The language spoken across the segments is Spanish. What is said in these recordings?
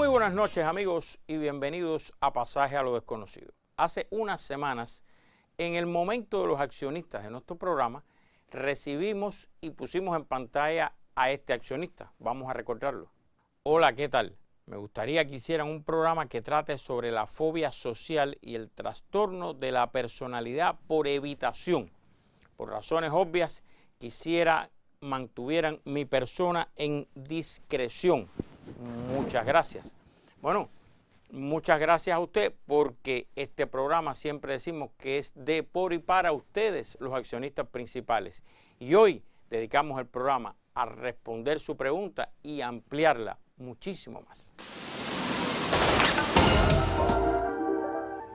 Muy buenas noches, amigos, y bienvenidos a Pasaje a lo Desconocido. Hace unas semanas, en el momento de los accionistas de nuestro programa, recibimos y pusimos en pantalla a este accionista. Vamos a recordarlo. Hola, ¿qué tal? Me gustaría que hicieran un programa que trate sobre la fobia social y el trastorno de la personalidad por evitación. Por razones obvias, quisiera mantuvieran mi persona en discreción. Muchas gracias. Bueno, muchas gracias a usted porque este programa siempre decimos que es de, por y para ustedes, los accionistas principales. Y hoy dedicamos el programa a responder su pregunta y ampliarla muchísimo más.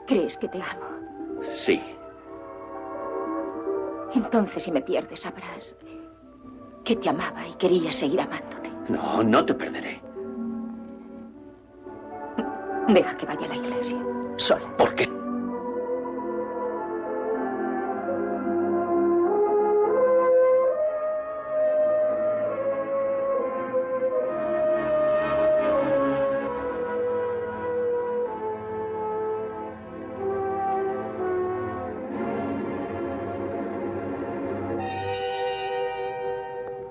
¿Crees que te amo? Sí. Entonces, si me pierdes, sabrás que te amaba y quería seguir amándote. No, no te perderé. Deja que vaya a la iglesia, sola. ¿Por qué?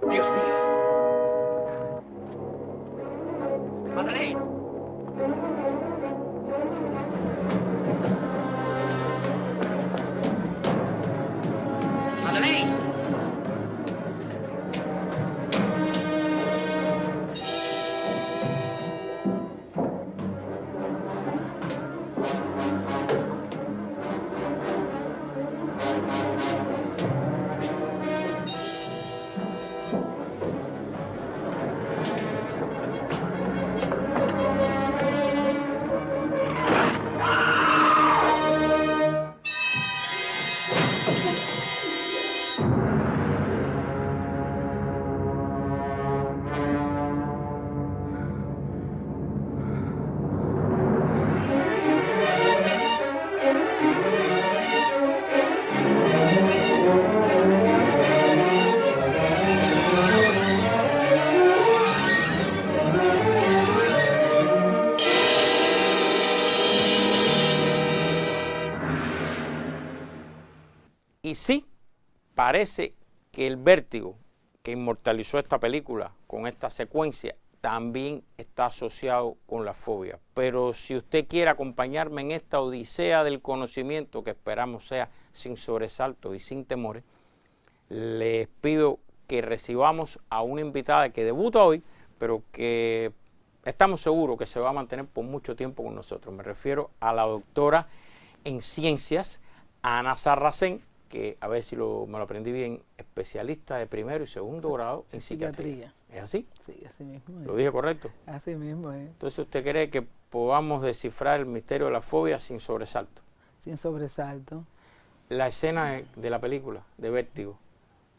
Dios mío. Madeleine. Madeleine. Y sí, parece que el vértigo que inmortalizó esta película con esta secuencia también está asociado con la fobia. Pero si usted quiere acompañarme en esta odisea del conocimiento que esperamos sea sin sobresaltos y sin temores, les pido que recibamos a una invitada que debuta hoy, pero que estamos seguros que se va a mantener por mucho tiempo con nosotros. Me refiero a la doctora en ciencias, Ana Sarracén, que a ver si me lo aprendí bien, especialista de primero y segundo grado en psiquiatría. ¿Es así? Sí, así mismo es. ¿Lo dije correcto? Así mismo es. Entonces, ¿usted cree que podamos descifrar el misterio de la fobia sin sobresalto? Sin sobresalto. La escena de la película, de Vértigo,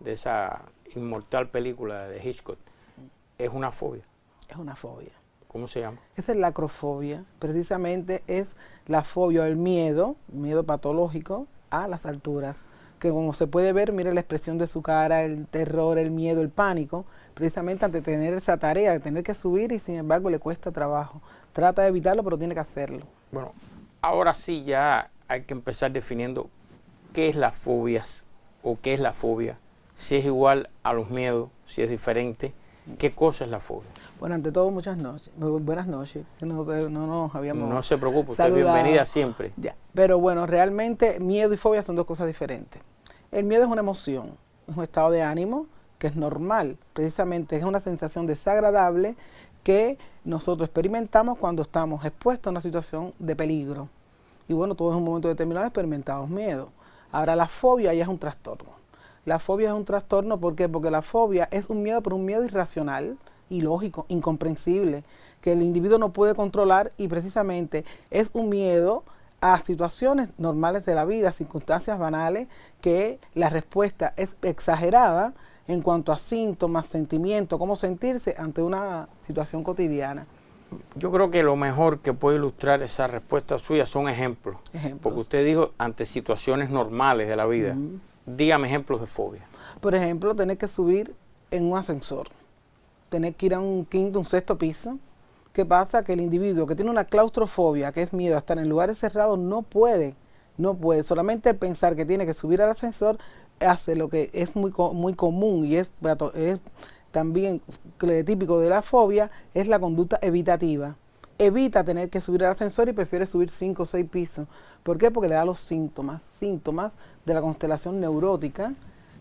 de esa inmortal película de Hitchcock, es una fobia. Es una fobia. ¿Cómo se llama? Esa es la acrofobia. Precisamente es la fobia o el miedo patológico a las alturas. Que como se puede ver, mire la expresión de su cara, el terror, el miedo, el pánico, precisamente ante tener esa tarea de tener que subir y sin embargo le cuesta trabajo. Trata de evitarlo, pero tiene que hacerlo. Bueno, ahora sí ya hay que empezar definiendo qué es las fobias o qué es la fobia, si es igual a los miedos, si es diferente, qué cosa es la fobia. Bueno, ante todo, buenas noches. No nos habíamos No se preocupe, usted saludado. es bienvenida siempre. Ya. Pero bueno, realmente miedo y fobia son dos cosas diferentes. El miedo es una emoción, es un estado de ánimo que es normal, precisamente es una sensación desagradable que nosotros experimentamos cuando estamos expuestos a una situación de peligro. Y bueno, todos en un momento determinado experimentamos miedo. Ahora la fobia ya es un trastorno. La fobia es un trastorno, ¿por qué? Porque la fobia es un miedo, pero un miedo irracional, ilógico, incomprensible, que el individuo no puede controlar y precisamente es un miedo a situaciones normales de la vida, circunstancias banales, que la respuesta es exagerada en cuanto a síntomas, sentimientos, cómo sentirse ante una situación cotidiana. Yo creo que lo mejor que puede ilustrar esa respuesta suya son ejemplos. Porque usted dijo ante situaciones normales de la vida. Dígame ejemplos de fobia. Por ejemplo, tener que subir en un ascensor, tener que ir a un quinto, un sexto piso ¿qué pasa? Que el individuo que tiene una claustrofobia, que es miedo a estar en lugares cerrados, no puede. Solamente el pensar que tiene que subir al ascensor hace lo que es muy común y es también típico de la fobia, es la conducta evitativa. Evita tener que subir al ascensor y prefiere subir 5 o 6 pisos. ¿Por qué? Porque le da los síntomas de la constelación neurótica,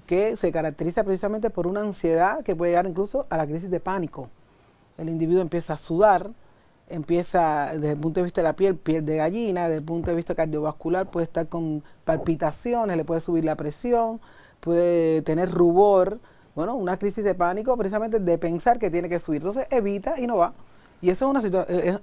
que se caracteriza precisamente por una ansiedad que puede llegar incluso a la crisis de pánico. El individuo empieza a sudar, desde el punto de vista de la piel de gallina, desde el punto de vista cardiovascular puede estar con palpitaciones, le puede subir la presión, puede tener rubor, bueno, una crisis de pánico precisamente de pensar que tiene que subir. Entonces evita y no va. Y eso es una situación,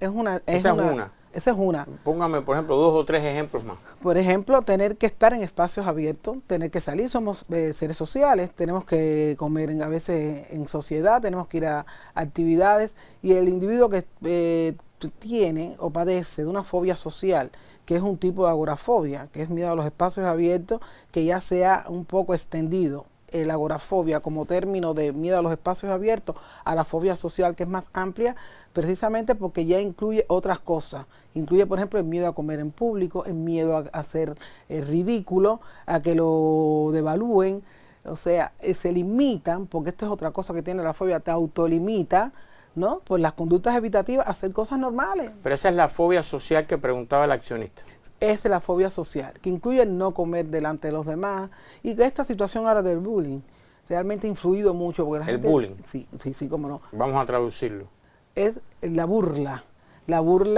esa es una. Póngame, por ejemplo, 2 o 3 ejemplos más. Por ejemplo, tener que estar en espacios abiertos, tener que salir, somos seres sociales, tenemos que comer a veces en sociedad, tenemos que ir a actividades, y el individuo que tiene o padece de una fobia social, que es un tipo de agorafobia, que es miedo a los espacios abiertos, que ya sea un poco extendido, la agorafobia como término de miedo a los espacios abiertos, a la fobia social, que es más amplia, precisamente porque ya incluye otras cosas. Incluye, por ejemplo, el miedo a comer en público, el miedo a ser ridículo, a que lo devalúen. O sea, se limitan, porque esto es otra cosa que tiene la fobia, te autolimita, ¿no? Por las conductas evitativas a hacer cosas normales. Pero esa es la fobia social que preguntaba el accionista. Es la fobia social, que incluye el no comer delante de los demás, y que esta situación ahora del bullying realmente ha influido mucho. Porque la gente, bullying. Sí, cómo no. Vamos a traducirlo. Es la burla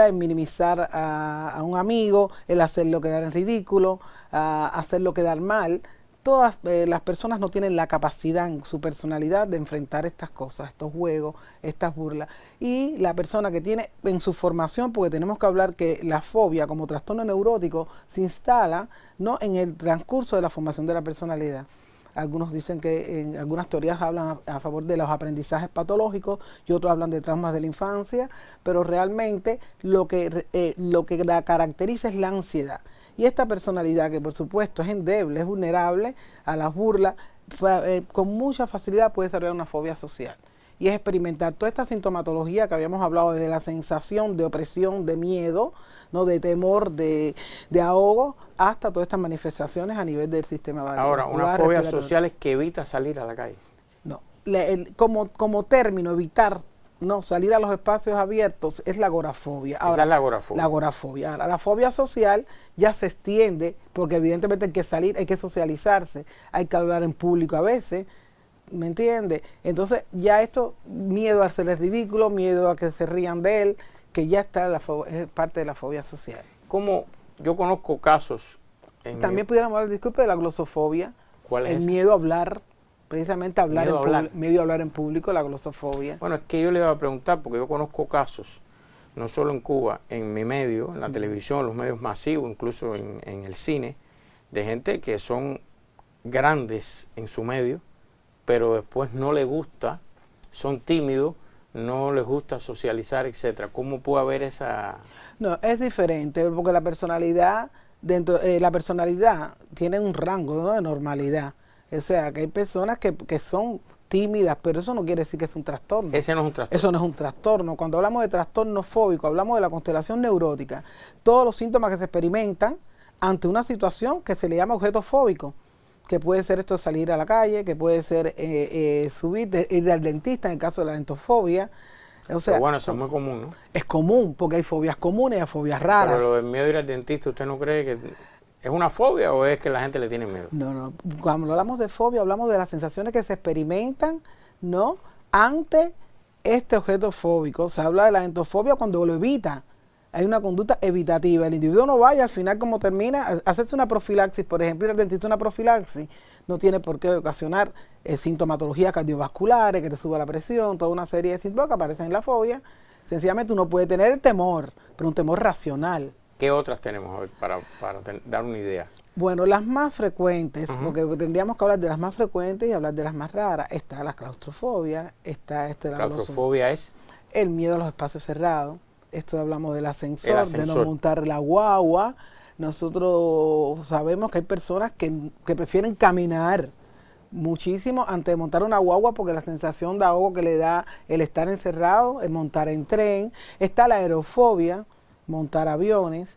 en minimizar a un amigo, el hacerlo quedar en ridículo, hacerlo quedar mal. Todas las personas no tienen la capacidad en su personalidad de enfrentar estas cosas, estos juegos, estas burlas. Y la persona que tiene en su formación, porque tenemos que hablar que la fobia como trastorno neurótico se instala, ¿no?, en el transcurso de la formación de la personalidad. Algunos dicen que en algunas teorías hablan a favor de los aprendizajes patológicos y otros hablan de traumas de la infancia, pero realmente lo que la caracteriza es la ansiedad. Y esta personalidad, que por supuesto es endeble, es vulnerable a las burlas, con mucha facilidad puede desarrollar una fobia social. Y es experimentar toda esta sintomatología que habíamos hablado, desde la sensación de opresión, de miedo, ¿no?, de temor, de ahogo, hasta todas estas manifestaciones a nivel del sistema vascular. Ahora, una fobia social es que evita salir a la calle. No, como término, evitar no salir a los espacios abiertos es la agorafobia. Ahora, esa es la agorafobia. La agorafobia. Ahora, la fobia social ya se extiende, porque evidentemente hay que salir, hay que socializarse, hay que hablar en público a veces, ¿me entiende? Entonces ya esto, miedo a hacerle ridículo, miedo a que se rían de él, que ya está es parte de la fobia social. Como yo conozco casos. También pudiéramos hablar, disculpe, de la glosofobia. ¿Cuál es el ese? Miedo a hablar, precisamente miedo a hablar en público, la glosofobia. Bueno, es que yo le iba a preguntar, porque yo conozco casos, no solo en Cuba, en mi medio, en la televisión, los medios masivos, incluso en el cine, de gente que son grandes en su medio, pero después no les gusta, son tímidos, no les gusta socializar, etcétera. ¿Cómo puede haber esa...? No, es diferente, porque la personalidad tiene un rango, ¿no?, de normalidad. O sea, que hay personas que son tímidas, pero eso no quiere decir que es un trastorno. Ese no es un trastorno. Eso no es un trastorno. Cuando hablamos de trastorno fóbico, hablamos de la constelación neurótica. Todos los síntomas que se experimentan ante una situación que se le llama objeto fóbico, que puede ser esto de salir a la calle, que puede ser ir al dentista en el caso de la dentofobia. O sea, pero bueno, eso es muy común, ¿no? Es común, porque hay fobias comunes y hay fobias raras. Pero lo del miedo a ir al dentista, ¿usted no cree que es una fobia o es que la gente le tiene miedo? No. Cuando hablamos de fobia, hablamos de las sensaciones que se experimentan, ¿no?, ante este objeto fóbico. Se habla de la dentofobia cuando lo evita. Hay una conducta evitativa. El individuo no vaya, al final, como termina, hacerse una profilaxis, por ejemplo, ir al dentista, una profilaxis, no tiene por qué ocasionar sintomatologías cardiovasculares, que te suba la presión, toda una serie de síntomas que aparecen en la fobia. Sencillamente uno puede tener el temor, pero un temor racional. ¿Qué otras tenemos, a ver, para dar una idea? Bueno, las más frecuentes, porque tendríamos que hablar de las más frecuentes y hablar de las más raras. Está la claustrofobia, está la claustrofobia es el miedo a los espacios cerrados. Esto hablamos del ascensor, de no montar la guagua. Nosotros sabemos que hay personas que prefieren caminar muchísimo antes de montar una guagua, porque la sensación de ahogo que le da el estar encerrado, el montar en tren. Está la aerofobia, montar aviones.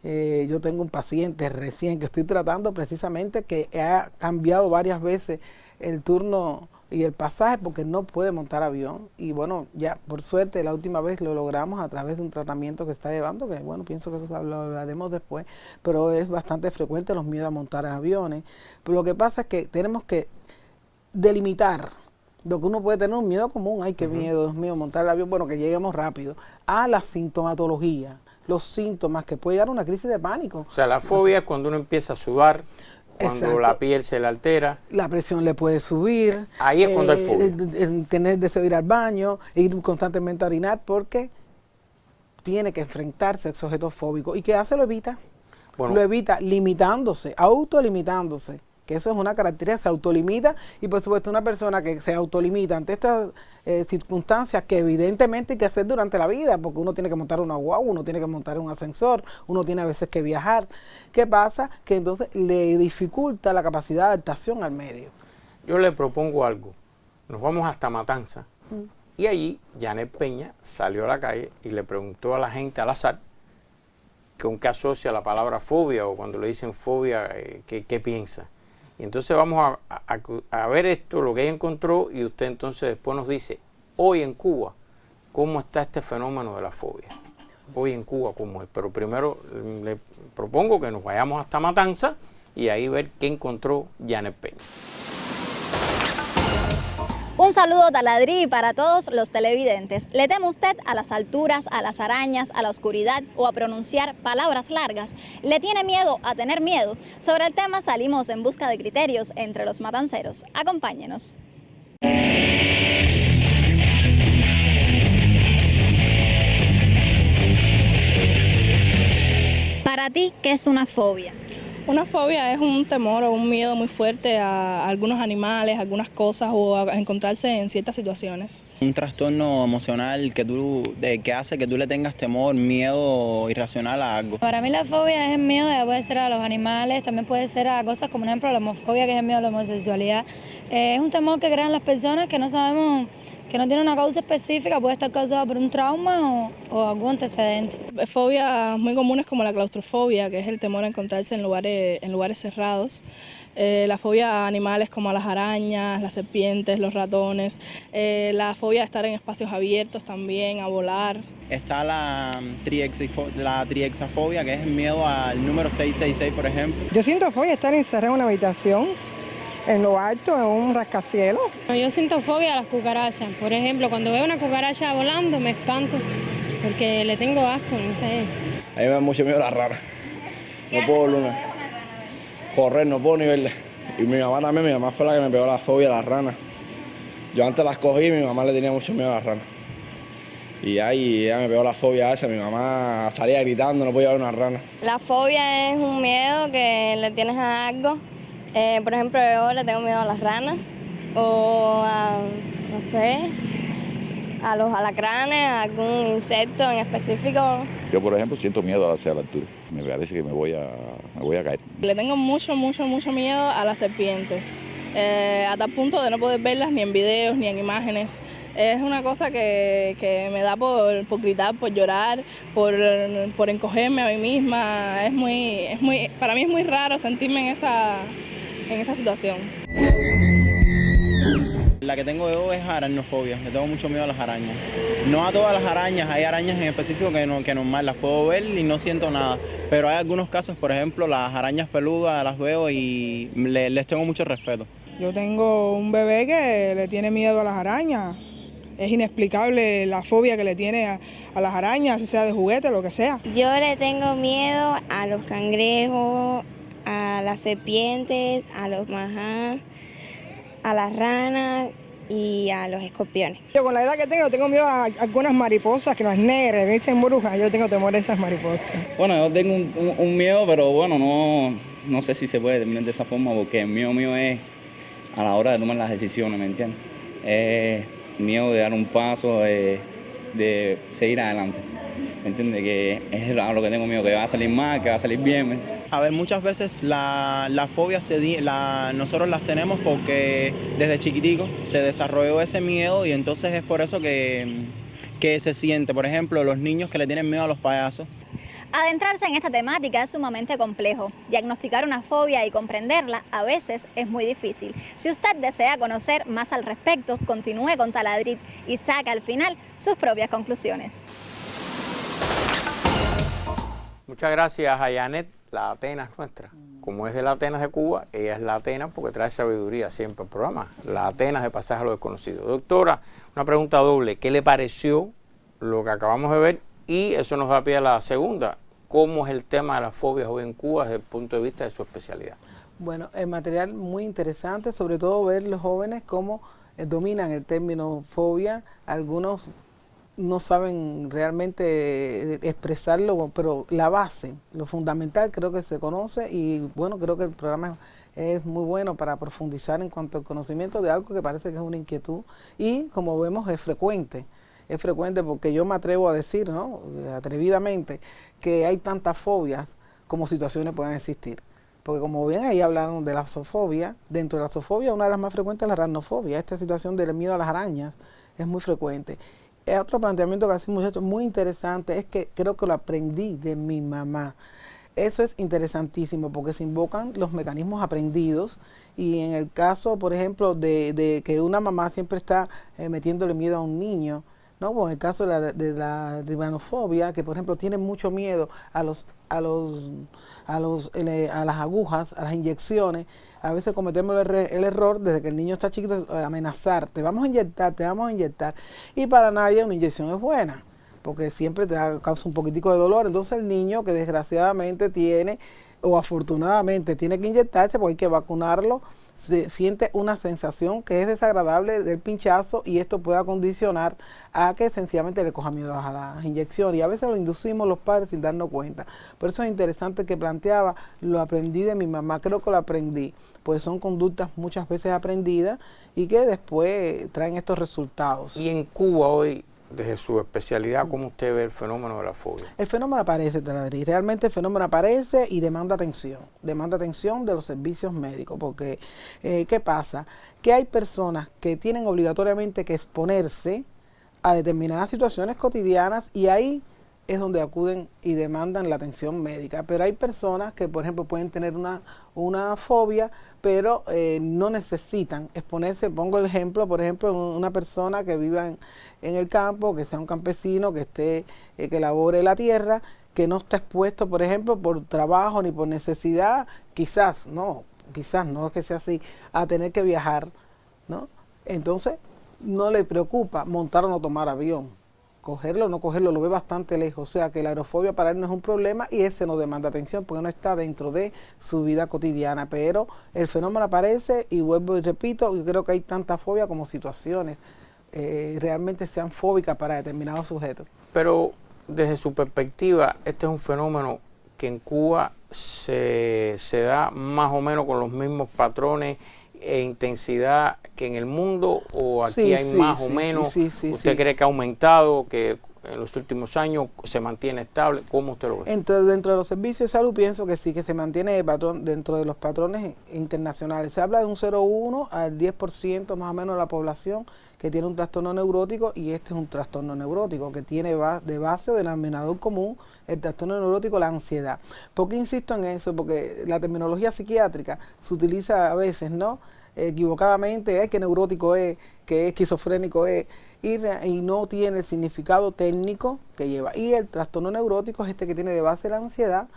Yo tengo un paciente recién que estoy tratando precisamente que ha cambiado varias veces el turno y el pasaje porque no puede montar avión. Y bueno, ya por suerte la última vez lo logramos a través de un tratamiento que está llevando, que bueno, pienso que eso lo hablaremos después, pero es bastante frecuente los miedos a montar aviones. Pero lo que pasa es que tenemos que delimitar lo que uno puede tener un miedo común, ay, qué miedo, Dios mío, montar el avión, bueno, que lleguemos rápido, a la sintomatología, los síntomas que puede llegar a una crisis de pánico. O sea, la fobia es cuando uno empieza a sudar, cuando Exacto. la piel se le altera. La presión le puede subir. Ahí es cuando hay fobia. Tener deseo de ir al baño, ir constantemente a orinar, porque tiene que enfrentarse a esos objetos fóbicos. ¿Y qué hace? Lo evita. Bueno. Lo evita limitándose, autolimitándose. Que eso es una característica, se autolimita. Y por supuesto una persona que se autolimita ante estas circunstancias que evidentemente hay que hacer durante la vida, porque uno tiene que montar una guagua, uno tiene que montar un ascensor, uno tiene a veces que viajar. ¿Qué pasa? Que entonces le dificulta la capacidad de adaptación al medio. Yo le propongo algo. Nos vamos hasta Matanza. Y allí Janet Peña salió a la calle y le preguntó a la gente al azar con qué asocia la palabra fobia, o cuando le dicen fobia, qué piensa. Y entonces vamos a ver esto, lo que ella encontró, y usted entonces después nos dice, hoy en Cuba, ¿cómo está este fenómeno de la fobia? Hoy en Cuba, ¿cómo es? Pero primero le propongo que nos vayamos hasta Matanza y ahí ver qué encontró Janet Peña. Un saludo taladrí para todos los televidentes. ¿Le teme usted a las alturas, a las arañas, a la oscuridad o a pronunciar palabras largas? ¿Le tiene miedo a tener miedo? Sobre el tema salimos en busca de criterios entre los matanceros. Acompáñenos. Para ti, ¿qué es una fobia? Una fobia es un temor o un miedo muy fuerte a algunos animales, a algunas cosas o a encontrarse en ciertas situaciones. Un trastorno emocional que hace que tú le tengas temor, miedo irracional a algo. Para mí la fobia es el miedo, puede ser a los animales, también puede ser a cosas como por ejemplo la homofobia, que es el miedo a la homosexualidad. Es un temor que crean las personas que no sabemos, que no tiene una causa específica, puede estar causada por un trauma o algún antecedente. Fobias muy comunes como la claustrofobia, que es el temor a encontrarse en lugares cerrados. La fobia a animales como a las arañas, las serpientes, los ratones. La fobia a estar en espacios abiertos también, a volar. Está la triexafobia, que es el miedo al número 666, por ejemplo. Yo siento fobia estar encerrado en una habitación, en lo alto, en un rascacielos. Yo siento fobia a las cucarachas. Por ejemplo, cuando veo una cucaracha volando me espanto porque le tengo asco, no sé. A mí me da mucho miedo la rana. No puedo correr, no puedo ni verla. Y mi mamá también, mi mamá fue la que me pegó la fobia a las ranas. Yo antes las cogí y mi mamá le tenía mucho miedo a las ranas. Y ahí ella me pegó la fobia esa, mi mamá salía gritando, no podía ver una rana. La fobia es un miedo que le tienes a algo. Por ejemplo, yo le tengo miedo a las ranas o a, no sé, a los alacranes, a algún insecto en específico. Yo, por ejemplo, siento miedo hacia la altura. Me parece que me voy a caer. Le tengo mucho miedo a las serpientes, a tal punto de no poder verlas ni en videos ni en imágenes. Es una cosa que me da por gritar, por llorar, por encogerme a mí misma. Para mí es muy raro sentirme en esa situación. La que tengo yo es aracnofobia, le tengo mucho miedo a las arañas. No a todas las arañas, hay arañas en específico que normal las puedo ver y no siento nada. Pero hay algunos casos, por ejemplo, las arañas peludas las veo y les tengo mucho respeto. Yo tengo un bebé que le tiene miedo a las arañas. Es inexplicable la fobia que le tiene a las arañas, sea de juguete, lo que sea. Yo le tengo miedo a los cangrejos, a las serpientes, a los majás, a las ranas y a los escorpiones. Yo con la edad que tengo miedo a algunas mariposas, que las negras, que dicen brujas, yo tengo temor a esas mariposas. Bueno, yo tengo un miedo, pero bueno, no sé si se puede determinar de esa forma, porque el mío es a la hora de tomar las decisiones, ¿me entiendes? Miedo de dar un paso, de seguir adelante, ¿me entiendes? Que es a lo que tengo miedo, que va a salir mal, que va a salir bien, A ver, muchas veces la fobia nosotros las tenemos porque desde chiquitico se desarrolló ese miedo y entonces es por eso que se siente. Por ejemplo, los niños que le tienen miedo a los payasos. Adentrarse en esta temática es sumamente complejo. Diagnosticar una fobia y comprenderla a veces es muy difícil. Si usted desea conocer más al respecto, continúe con Taladrid y saca al final sus propias conclusiones. Muchas gracias a Janet, la Atenas nuestra. Como es de la Atenas de Cuba, ella es la Atenas porque trae sabiduría siempre al programa. La Atenas de Pasaje a lo Desconocido. Doctora, una pregunta doble. ¿Qué le pareció lo que acabamos de ver? Y eso nos da pie a la segunda. ¿Cómo es el tema de las fobias hoy en Cuba desde el punto de vista de su especialidad? Bueno, el material muy interesante, sobre todo ver los jóvenes cómo dominan el término fobia. Algunos no saben realmente expresarlo, pero la base, lo fundamental creo que se conoce y bueno, creo que el programa es muy bueno para profundizar en cuanto al conocimiento de algo que parece que es una inquietud y como vemos es frecuente. Es frecuente porque yo me atrevo a decir, ¿no?, atrevidamente, que hay tantas fobias como situaciones puedan existir. Porque como bien ahí hablaron de la zoofobia, dentro de la zoofobia una de las más frecuentes es la aracnofobia. Esta situación del miedo a las arañas es muy frecuente. Otro planteamiento que hace muchachos muy interesante es que creo que lo aprendí de mi mamá. Eso es interesantísimo porque se invocan los mecanismos aprendidos y en el caso, por ejemplo, de que una mamá siempre está metiéndole miedo a un niño, ¿no? Bueno, en el caso de la ribanofobia, que por ejemplo tiene mucho miedo a las agujas, a las inyecciones, a veces cometemos el error desde que el niño está chiquito amenazar, te vamos a inyectar, y para nadie una inyección es buena, porque siempre te causa un poquitico de dolor. Entonces el niño que desgraciadamente tiene, o afortunadamente tiene que inyectarse, porque hay que vacunarlo, se siente una sensación que es desagradable del pinchazo y esto puede condicionar a que sencillamente le coja miedo a las inyecciones y a veces lo inducimos los padres sin darnos cuenta. Por eso es interesante que planteaba, lo aprendí de mi mamá, creo que lo aprendí, pues son conductas muchas veces aprendidas y que después traen estos resultados. Y en Cuba hoy, desde su especialidad, ¿cómo usted ve el fenómeno de la fobia? El fenómeno aparece, Taladrí, realmente el fenómeno aparece y demanda atención de los servicios médicos, porque ¿qué pasa? Que hay personas que tienen obligatoriamente que exponerse a determinadas situaciones cotidianas y ahí es donde acuden y demandan la atención médica, pero hay personas que por ejemplo pueden tener una fobia, pero no necesitan exponerse. Pongo el ejemplo, por ejemplo, una persona que viva en el campo, que sea un campesino, que labore la tierra, que no está expuesto, por ejemplo, por trabajo ni por necesidad, quizás no es que sea así, a tener que viajar, ¿no? Entonces, no le preocupa montar o no tomar avión. Cogerlo o no cogerlo, lo ve bastante lejos. O sea que la aerofobia para él no es un problema y ese no demanda atención porque no está dentro de su vida cotidiana. Pero el fenómeno aparece y vuelvo y repito, yo creo que hay tanta fobia como situaciones realmente sean fóbicas para determinados sujetos. Pero desde su perspectiva, este es un fenómeno que en Cuba se da más o menos con los mismos patrones e intensidad que en el mundo, o aquí hay más o menos. ¿Usted cree que ha aumentado, que en los últimos años se mantiene estable? ¿Cómo usted lo ve? Dentro de los servicios de salud pienso que sí, que se mantiene dentro de los patrones internacionales. Se habla de un 0,1 al 10% más o menos de la población que tiene un trastorno neurótico, y este es un trastorno neurótico que tiene de base denominador común el trastorno neurótico, la ansiedad. ¿Por qué insisto en eso? Porque la terminología psiquiátrica se utiliza a veces, ¿no?, equivocadamente, que neurótico es, que esquizofrénico es, y no tiene el significado técnico que lleva. Y el trastorno neurótico es este que tiene de base la ansiedad,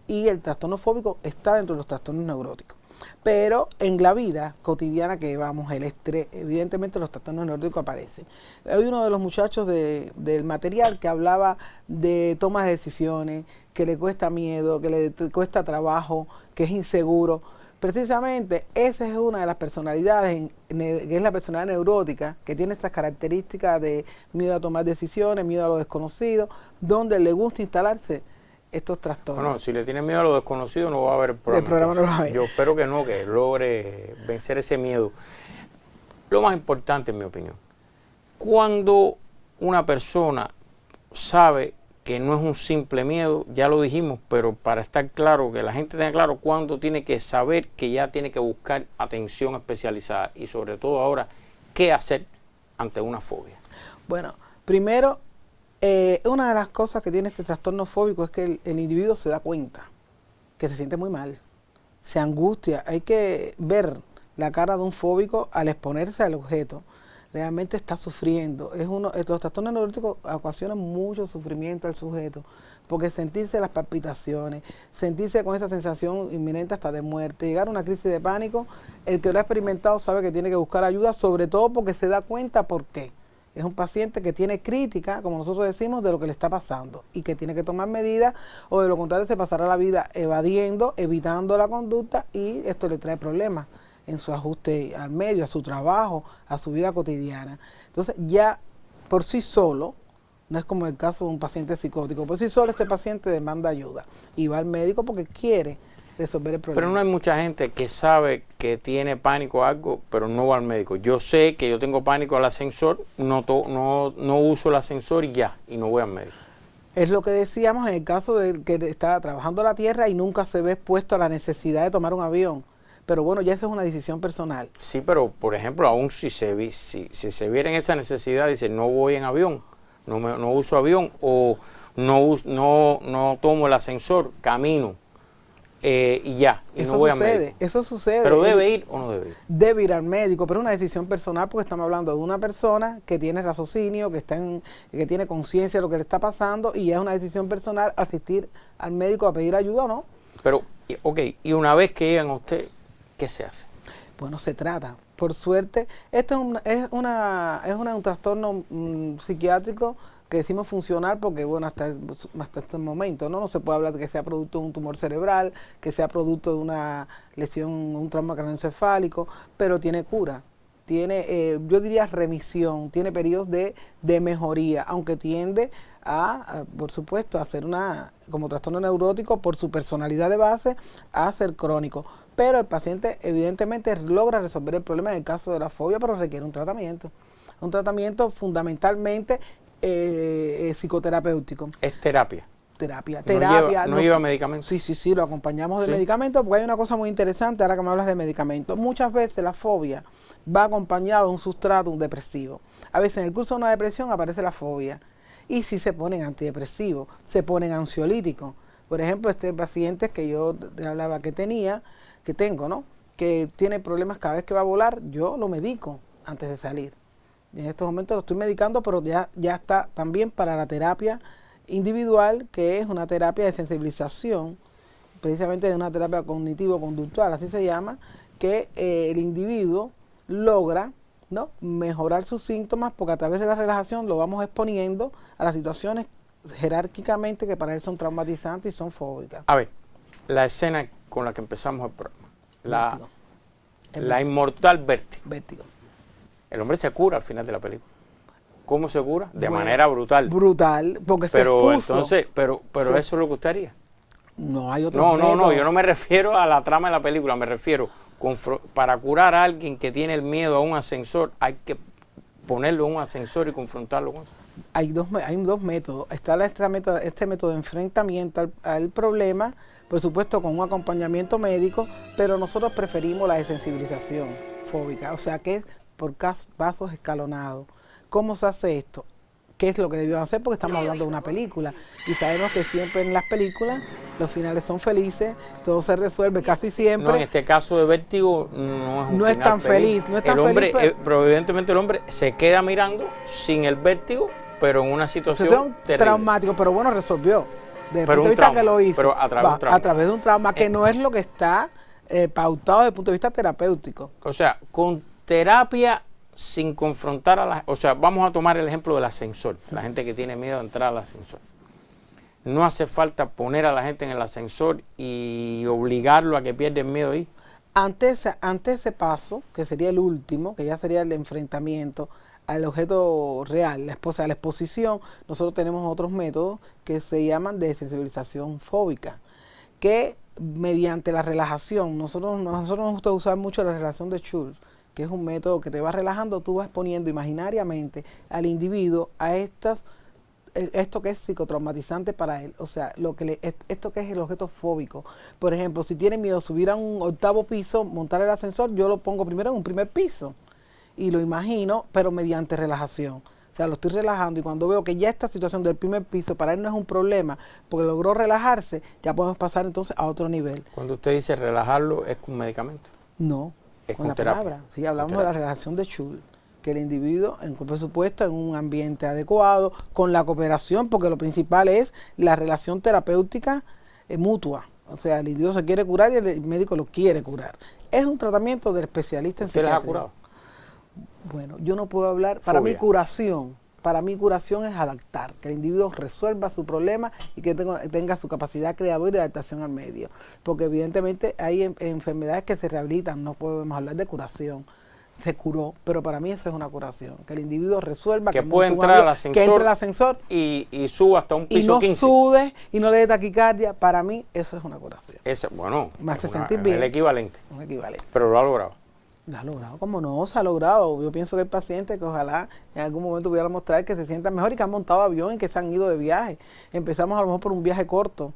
y el trastorno fóbico está dentro de los trastornos neuróticos. Pero en la vida cotidiana que llevamos, el estrés, evidentemente los trastornos neuróticos aparecen. Hay uno de los muchachos del material que hablaba de tomas de decisiones, que le cuesta miedo, que le cuesta trabajo, que es inseguro. Precisamente esa es una de las personalidades, que es la personalidad neurótica, que tiene estas características de miedo a tomar decisiones, miedo a lo desconocido, donde le gusta instalarse estos trastornos. Bueno, si le tiene miedo a lo desconocido no va a haber programa. El programa no lo va a haber. Yo espero que no, que logre vencer ese miedo. Lo más importante, en mi opinión, cuando una persona sabe que no es un simple miedo, ya lo dijimos, pero para estar claro, que la gente tenga claro cuándo tiene que saber que ya tiene que buscar atención especializada y sobre todo ahora, qué hacer ante una fobia. Bueno, primero, una de las cosas que tiene este trastorno fóbico es que el individuo se da cuenta que se siente muy mal, se angustia. Hay que ver la cara de un fóbico al exponerse al objeto. Realmente está sufriendo. Los trastornos neuróticos ocasionan mucho sufrimiento al sujeto, porque sentirse las palpitaciones, sentirse con esa sensación inminente hasta de muerte, llegar a una crisis de pánico, el que lo ha experimentado sabe que tiene que buscar ayuda, sobre todo porque se da cuenta por qué. Es un paciente que tiene crítica, como nosotros decimos, de lo que le está pasando y que tiene que tomar medidas, o de lo contrario se pasará la vida evadiendo, evitando la conducta, y esto le trae problemas en su ajuste al medio, a su trabajo, a su vida cotidiana. Entonces ya por sí solo, no es como el caso de un paciente psicótico, por sí solo este paciente demanda ayuda y va al médico porque quiere resolver el problema. Pero no hay mucha gente que sabe que tiene pánico a algo, pero no va al médico. Yo sé que yo tengo pánico al ascensor, no uso el ascensor y ya, y no voy al médico. Es lo que decíamos en el caso de que está trabajando la tierra y nunca se ve expuesto a la necesidad de tomar un avión. Pero bueno, ya esa es una decisión personal. Sí, pero por ejemplo, aún si se viera en esa necesidad, dice, no voy en avión, no uso avión, o no tomo el ascensor, camino. Y ya, y eso no voy sucede, al médico. eso sucede. ¿Pero debe ir o no debe ir? Debe ir al médico, pero es una decisión personal porque estamos hablando de una persona que tiene raciocinio, que tiene conciencia de lo que le está pasando, y es una decisión personal asistir al médico a pedir ayuda o no. Pero, ok, y una vez que llegan a usted, ¿qué se hace? Bueno, se trata. Por suerte, esto es un trastorno psiquiátrico que decimos funcional porque, bueno, hasta este momento, ¿no? No se puede hablar de que sea producto de un tumor cerebral, que sea producto de una lesión, un trauma craneoencefálico, pero tiene cura. Tiene, yo diría, remisión, tiene periodos de mejoría, aunque tiende por supuesto, a ser como trastorno neurótico por su personalidad de base, a ser crónico. Pero el paciente evidentemente logra resolver el problema en el caso de la fobia, pero requiere un tratamiento. Un tratamiento fundamentalmente psicoterapéutico. ¿Es terapia? Terapia. ¿No lleva medicamentos? Sí, lo acompañamos de medicamentos, porque hay una cosa muy interesante ahora que me hablas de medicamentos. Muchas veces la fobia va acompañado de un sustrato, un depresivo. A veces en el curso de una depresión aparece la fobia. Y si se ponen antidepresivos, se ponen ansiolíticos. Por ejemplo, este paciente que yo te hablaba que tengo, ¿no? Que tiene problemas cada vez que va a volar, yo lo medico antes de salir. Y en estos momentos lo estoy medicando, pero ya está también para la terapia individual, que es una terapia de sensibilización, precisamente de una terapia cognitivo-conductual, así se llama, que el individuo logra, ¿no?, mejorar sus síntomas, porque a través de la relajación lo vamos exponiendo a las situaciones jerárquicamente que para él son traumatizantes y son fóbicas. A ver, la escena con la que empezamos el programa, la inmortal Vértigo. El hombre se cura al final de la película. ¿Cómo se cura? De manera brutal. Brutal, porque se expuso. Entonces, pero eso es lo que usted haría. No hay otro método. No, yo no me refiero a la trama de la película, me refiero, para curar a alguien que tiene el miedo a un ascensor, hay que ponerlo en un ascensor y confrontarlo con eso. Hay dos métodos. Está este método de enfrentamiento al problema, por supuesto con un acompañamiento médico, pero nosotros preferimos la desensibilización fóbica, o sea que es por pasos escalonados. ¿Cómo se hace esto? ¿Qué es lo que debió hacer? Porque estamos hablando de una película y sabemos que siempre en las películas los finales son felices, todo se resuelve casi siempre. No, en este caso de Vértigo no es un final tan feliz. No es tan feliz. Pero evidentemente el hombre se queda mirando sin el vértigo, pero en una situación traumática, pero bueno, resolvió. Desde el punto de vista que lo hizo, pero a través de un trauma que no es lo que está pautado desde el punto de vista terapéutico. O sea, con terapia sin confrontar a la... O sea, vamos a tomar el ejemplo del ascensor, la gente que tiene miedo de entrar al ascensor. No hace falta poner a la gente en el ascensor y obligarlo a que pierda el miedo ahí. Ante ese paso, que sería el último, que ya sería el de enfrentamiento al objeto real, a la exposición, nosotros tenemos otros métodos que se llaman de sensibilización fóbica, que mediante la relajación, nosotros nos gusta usar mucho la relajación de Schultz, que es un método que te va relajando, tú vas poniendo imaginariamente al individuo a estos esto que es psicotraumatizante para él, o sea, esto que es el objeto fóbico. Por ejemplo, si tiene miedo de subir a un 8º piso, montar el ascensor, yo lo pongo primero en un 1er piso y lo imagino, pero mediante relajación. O sea, lo estoy relajando y cuando veo que ya esta situación del 1er piso para él no es un problema, porque logró relajarse, ya podemos pasar entonces a otro nivel. Cuando usted dice relajarlo, ¿es con medicamento? No, es con la terapia. palabra. Sí, hablamos de la relajación de Schul, que el individuo, por supuesto, en un ambiente adecuado, con la cooperación, porque lo principal es la relación terapéutica mutua. O sea, el individuo se quiere curar y el médico lo quiere curar. Es un tratamiento del especialista en psiquiatría. ¿Usted les ha curado? Bueno, yo no puedo hablar. Para mí curación es adaptar, que el individuo resuelva su problema y que tenga su capacidad creadora y de adaptación al medio. Porque evidentemente hay enfermedades que se rehabilitan, no podemos hablar de curación. Se curó, pero para mí eso es una curación, que el individuo resuelva que puede entrar al ascensor, que entre al ascensor y suba hasta un piso y no 15. sude y no le dé taquicardia. Para mí eso es una curación. Bueno, me hace sentir bien. El equivalente. Un equivalente. Pero lo ha logrado. Lo ha logrado, como no, se ha logrado. Yo pienso que el paciente que ojalá en algún momento pudiera mostrar que se sienta mejor y que han montado avión y que se han ido de viaje. Empezamos a lo mejor por un viaje corto,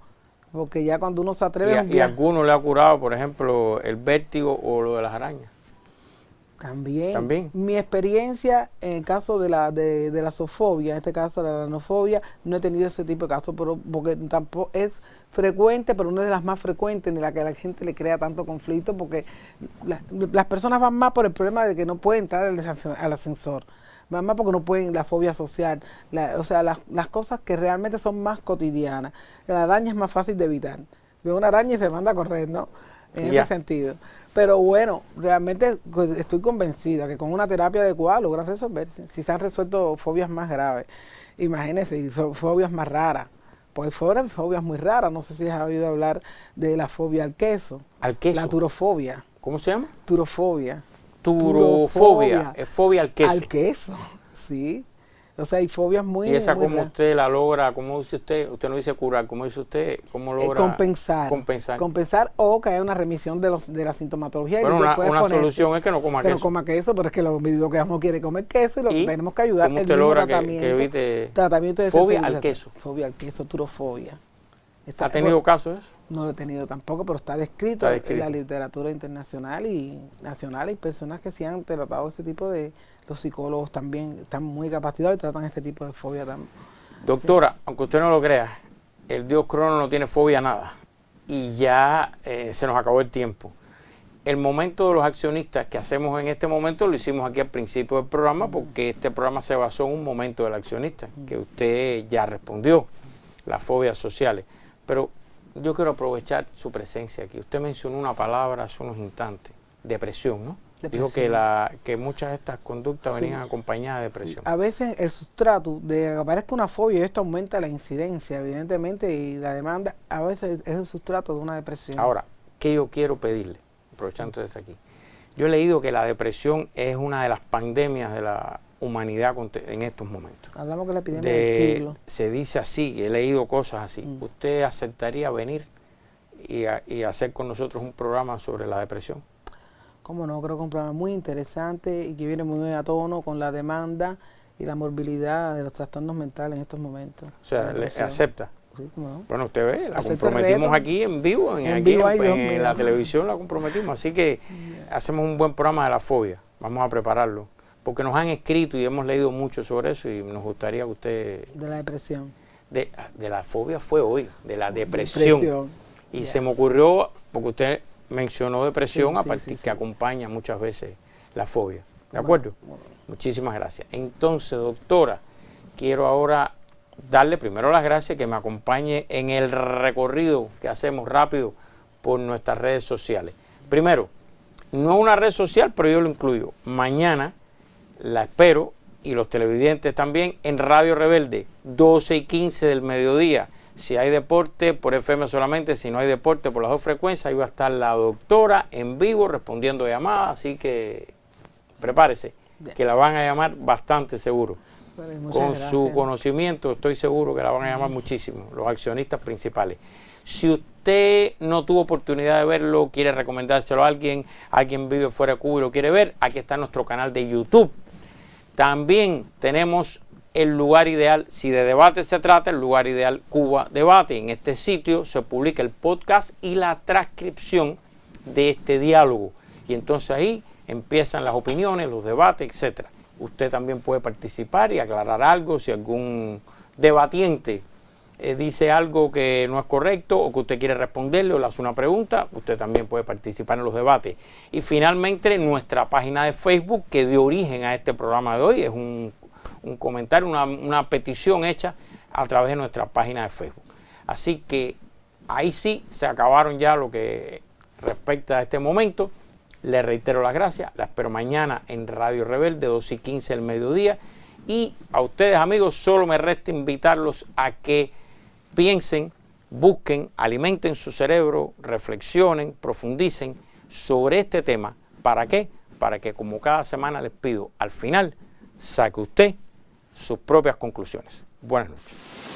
porque ya cuando uno se atreve a un viaje. ¿Y a alguno le ha curado, por ejemplo, el vértigo o lo de las arañas? También. Mi experiencia en el caso de la zoofobia, en este caso de la aranofobia, no he tenido ese tipo de casos, porque tampoco es frecuente, pero una de las más frecuentes en la que a la gente le crea tanto conflicto, porque las personas van más por el problema de que no pueden entrar al ascensor, van más porque no pueden, la fobia social, o sea, las cosas que realmente son más cotidianas. La araña es más fácil de evitar. Veo una araña y se manda a correr, ¿no? En ese sentido. Pero bueno, realmente estoy convencida que con una terapia adecuada logran resolverse. Si se han resuelto fobias más graves, imagínense, y son fobias más raras. Pues fueron fobias muy raras. No sé si has oído hablar de la fobia al queso. ¿Al queso? La turofobia. ¿Cómo se llama? Turofobia. Turofobia. Es fobia al queso. Al queso, sí. O sea, hay fobias muy... ¿Y esa muy cómo usted la logra? ¿Cómo dice usted? Usted no dice curar, ¿cómo dice usted? ¿Cómo logra compensar? Compensar o que haya una remisión de la sintomatología. Bueno, una solución es que no coma queso. Que no coma queso, pero es que los individuos que no quiere comer queso y lo que tenemos que ayudar. ¿Cómo usted logra que evite tratamiento de fobia al queso? Fobia al queso, turofobia. ¿Ha tenido casos eso? No lo he tenido tampoco, pero está descrito en la literatura internacional y nacional. Hay personas que se han tratado este tipo de... Los psicólogos también están muy capacitados y tratan este tipo de fobia también. Doctora, aunque usted no lo crea, el dios Crono no tiene fobia a nada. Y ya se nos acabó el tiempo. El momento de los accionistas que hacemos en este momento lo hicimos aquí al principio del programa, porque este programa se basó en un momento del accionista, que usted ya respondió, las fobias sociales. Pero yo quiero aprovechar su presencia aquí. Usted mencionó una palabra hace unos instantes, depresión, ¿no? Dijo que muchas de estas conductas venían acompañadas de depresión. A veces el sustrato de que aparezca una fobia, y esto aumenta la incidencia, evidentemente, y la demanda, a veces es el sustrato de una depresión. Ahora, ¿qué yo quiero pedirle? Aprovechando desde aquí. Yo he leído que la depresión es una de las pandemias de la humanidad en estos momentos. Hablamos que la epidemia del siglo. Se dice así, he leído cosas así. ¿Usted aceptaría venir y hacer con nosotros un programa sobre la depresión? Cómo no, creo que es un programa muy interesante y que viene muy a tono con la demanda y la morbilidad de los trastornos mentales en estos momentos. O sea, ¿le acepta? Sí, cómo no. Bueno, usted ve, la comprometimos aquí en vivo, en la televisión la comprometimos, así que hacemos un buen programa de la fobia, vamos a prepararlo, porque nos han escrito y hemos leído mucho sobre eso y nos gustaría que usted... De la depresión. De la fobia fue hoy, de la depresión. Y se me ocurrió, porque usted mencionó depresión, a partir que acompaña muchas veces la fobia. ¿De acuerdo? Muchísimas gracias. Entonces, doctora, quiero ahora darle primero las gracias, que me acompañe en el recorrido que hacemos rápido por nuestras redes sociales. Primero, no es una red social, pero yo lo incluyo. Mañana la espero, y los televidentes también, en Radio Rebelde, 12:15 del mediodía. Si hay deporte, por FM solamente. Si no hay deporte, por las dos frecuencias. Ahí va a estar la doctora en vivo respondiendo llamadas. Así que prepárese, que la van a llamar bastante seguro. Con su conocimiento estoy seguro que la van a llamar muchísimo, los accionistas principales. Si usted no tuvo oportunidad de verlo, quiere recomendárselo a alguien vive fuera de Cuba y lo quiere ver, aquí está nuestro canal de YouTube. También tenemos el lugar ideal, si de debate se trata, el lugar ideal Cuba Debate. En este sitio se publica el podcast y la transcripción de este diálogo. Y entonces ahí empiezan las opiniones, los debates, etc. Usted también puede participar y aclarar algo si algún debatiente dice algo que no es correcto o que usted quiere responderle o le hace una pregunta. Usted también puede participar en los debates. Y finalmente nuestra página de Facebook, que dio origen a este programa de hoy, es un comentario, una petición hecha a través de nuestra página de Facebook. Así que ahí sí se acabaron ya lo que respecta a este momento. Les reitero las gracias. La espero mañana en Radio Rebelde, 2:15 del mediodía. Y a ustedes, amigos, solo me resta invitarlos a que piensen, busquen, alimenten su cerebro, reflexionen, profundicen sobre este tema. ¿Para qué? Para que, como cada semana les pido, al final saque usted sus propias conclusiones. Buenas noches.